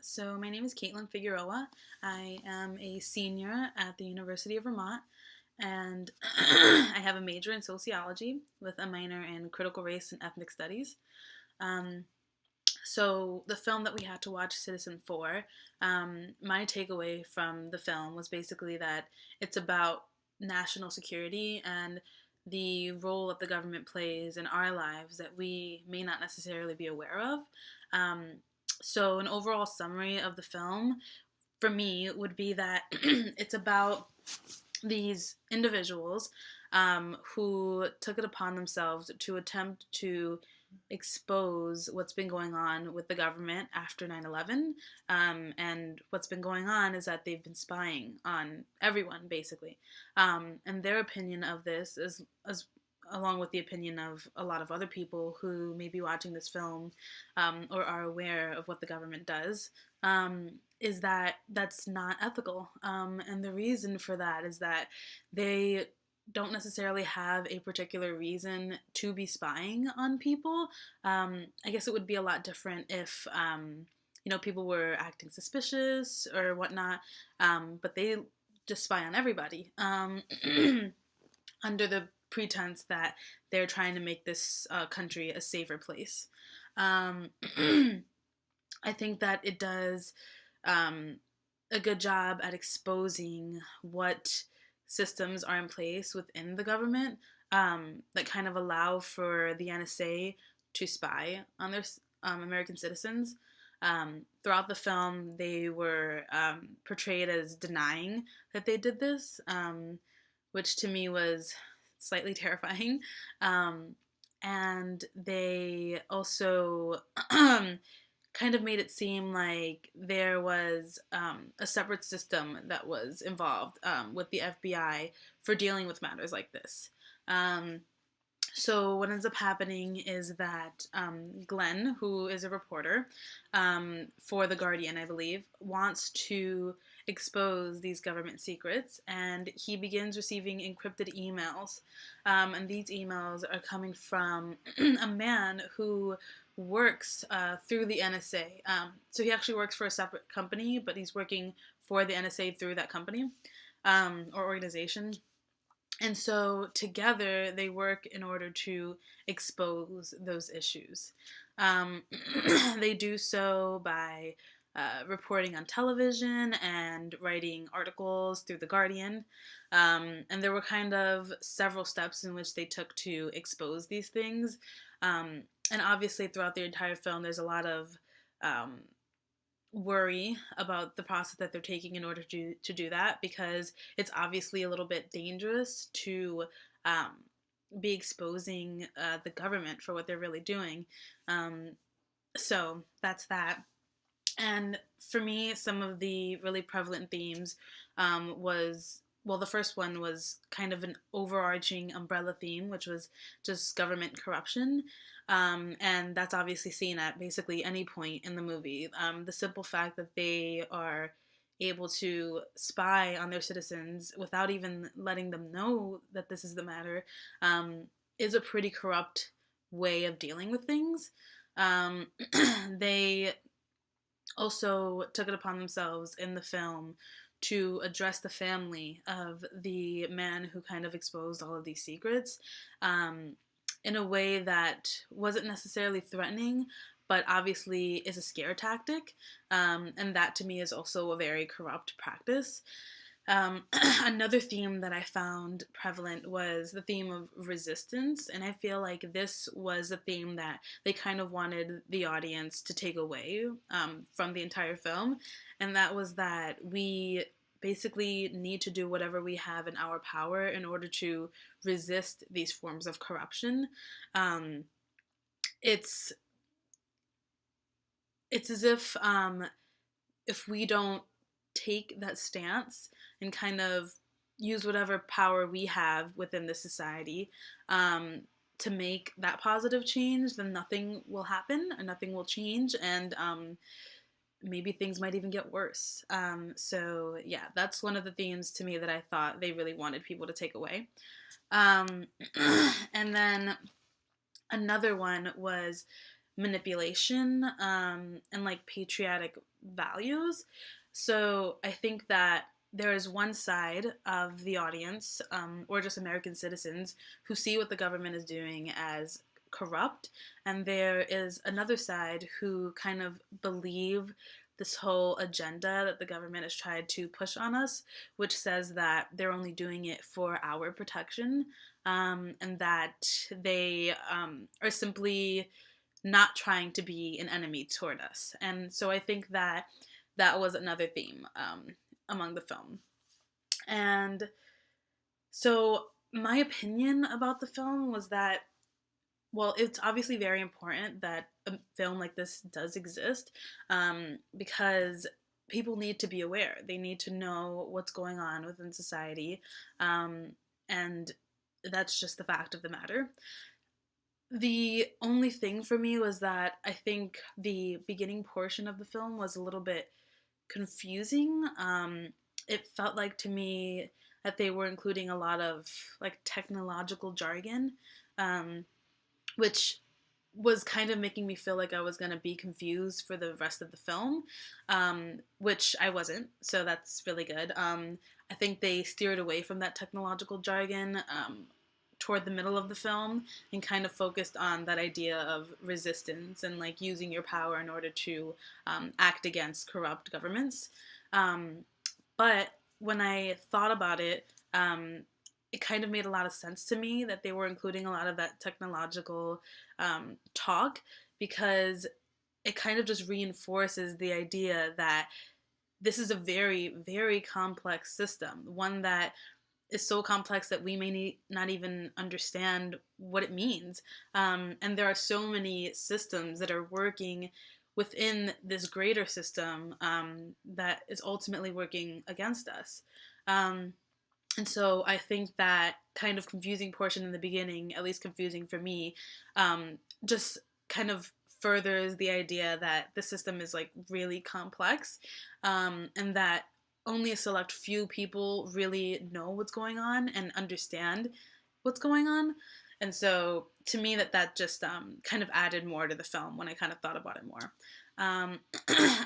So my name is Caitlin Figueroa. I am a senior at the University of Vermont, and I have a major in sociology with a minor in critical race and ethnic studies. Um, so the film that we had to watch, Citizen Four, my takeaway from the film was basically that it's about national security and the role that the government plays in our lives that we may not necessarily be aware of. Um, so an overall summary of the film for me would be that it's about these individuals who took it upon themselves to attempt to expose what's been going on with the government after 9/11. And what's been going on is that they've been spying on everyone, basically. And their opinion of this is along with the opinion of a lot of other people who may be watching this film or are aware of what the government does, is that that's not ethical. And the reason for that is that they don't necessarily have a particular reason to be spying on people. I guess it would be a lot different if, people were acting suspicious or whatnot, but they just spy on everybody under the pretense that they're trying to make this country a safer place. Um, I think that it does a good job at exposing what systems are in place within the government that kind of allow for the NSA to spy on their American citizens. Throughout the film, they were portrayed as denying that they did this, which to me was slightly terrifying. And they also kind of made it seem like there was a separate system that was involved with the FBI for dealing with matters like this. So what ends up happening is that Glenn, who is a reporter for The Guardian, I believe, wants to expose these government secrets, and he begins receiving encrypted emails. And these emails are coming from a man who works through the NSA. So he actually works for a separate company, but he's working for the NSA through that company or organization. And so together they work in order to expose those issues. Um, they do so by reporting on television and writing articles through The Guardian. And there were kind of several steps in which they took to expose these things. And obviously, throughout the entire film, there's a lot of um, worry about the process that they're taking in order to do that, because it's obviously a little bit dangerous to um, be exposing the government for what they're really doing. Um, so that's that. And for me, some of the really prevalent themes was, well, the first one was kind of an overarching umbrella theme, which was just government corruption. And that's obviously seen at basically any point in the movie. The simple fact that they are able to spy on their citizens without even letting them know that this is the matter is a pretty corrupt way of dealing with things. Um, they also took it upon themselves in the film to address the family of the man who kind of exposed all of these secrets in a way that wasn't necessarily threatening, but obviously is a scare tactic. And that to me is also a very corrupt practice. Another theme that I found prevalent was the theme of resistance, and I feel like this was a theme that they kind of wanted the audience to take away from the entire film, and that was that we basically need to do whatever we have in our power in order to resist these forms of corruption. Um, it's it's as if we don't take that stance and kind of use whatever power we have within the society to make that positive change, then nothing will happen and nothing will change, and maybe things might even get worse. So yeah, that's one of the themes to me that I thought they really wanted people to take away. Um, and then another one was manipulation, and like patriotic values. So I think that there is one side of the audience, or just American citizens, who see what the government is doing as corrupt, and there is another side who kind of believe this whole agenda that the government has tried to push on us, which says that they're only doing it for our protection, and that they are simply not trying to be an enemy toward us. And so I think that that was another theme among the film. And so my opinion about the film was that, well, it's obviously very important that a film like this does exist, because people need to be aware. They need to know what's going on within society, and that's just the fact of the matter. The only thing for me was that I think the beginning portion of the film was a little bit confusing. It felt like to me that they were including a lot of like technological jargon, um, which was kind of making me feel like I was going to be confused for the rest of the film, which I wasn't. So that's really good. I think they steered away from that technological jargon toward the middle of the film and kind of focused on that idea of resistance and like using your power in order to act against corrupt governments. Um, but when I thought about it, it kind of made a lot of sense to me that they were including a lot of that technological talk, because it kind of just reinforces the idea that this is a very, very complex system, one that is so complex that we may not even understand what it means. And there are so many systems that are working within this greater system that is ultimately working against us. And so I think that kind of confusing portion in the beginning, at least confusing for me, just kind of furthers the idea that the system is like really complex, and that only a select few people really know what's going on and understand what's going on. And so to me, that just kind of added more to the film when I kind of thought about it more. Um,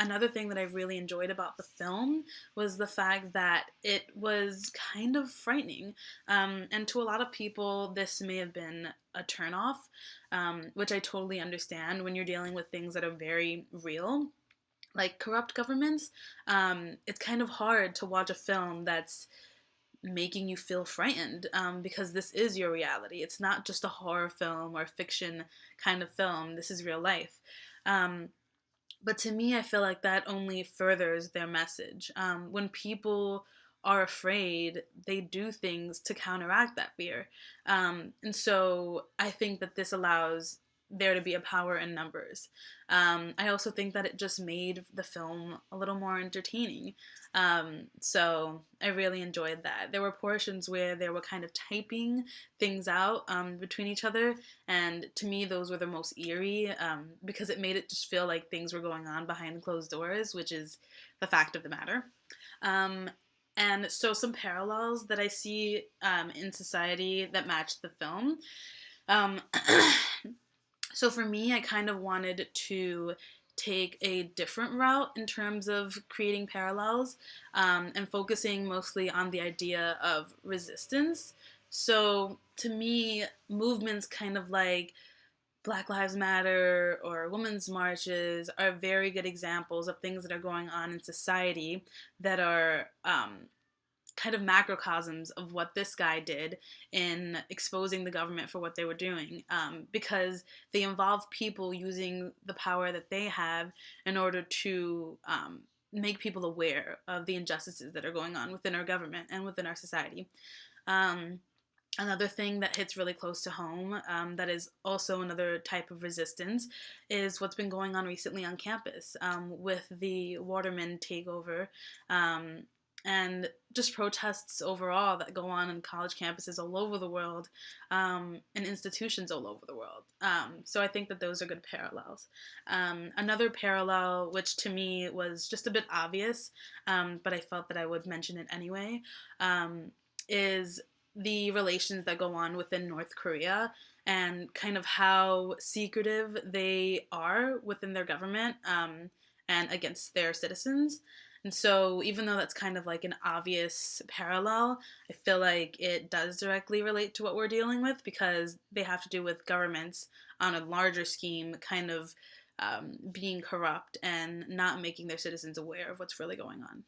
Another thing that I really enjoyed about the film was the fact that it was kind of frightening. And to a lot of people, this may have been a turnoff, which I totally understand when you're dealing with things that are very real, like corrupt governments. It's kind of hard to watch a film that's making you feel frightened, because this is your reality. It's not just a horror film or fiction kind of film. This is real life. Um, but to me, I feel like that only furthers their message. When people are afraid, they do things to counteract that fear. And so I think that this allows there to be a power in numbers. I also think that it just made the film a little more entertaining. So I really enjoyed that. There were portions where they were kind of typing things out between each other, and to me, those were the most eerie, because it made it just feel like things were going on behind closed doors, which is the fact of the matter. Um, and so, some parallels that I see in society that match the film. Um, so, for me, I kind of wanted to take a different route in terms of creating parallels, and focusing mostly on the idea of resistance. So, to me, movements kind of like Black Lives Matter or women's marches are very good examples of things that are going on in society that are kind of macrocosms of what this guy did in exposing the government for what they were doing, because they involve people using the power that they have in order to make people aware of the injustices that are going on within our government and within our society. Um, Another thing that hits really close to home, that is also another type of resistance, is what's been going on recently on campus, with the Waterman takeover, and just protests overall that go on college campuses all over the world, and institutions all over the world. So I think that those are good parallels. Another parallel, which to me was just a bit obvious, but I felt that I would mention it anyway, is the relations that go on within North Korea and kind of how secretive they are within their government, and against their citizens. And so, even though that's kind of like an obvious parallel, I feel like it does directly relate to what we're dealing with, because they have to do with governments on a larger scheme kind of being corrupt and not making their citizens aware of what's really going on.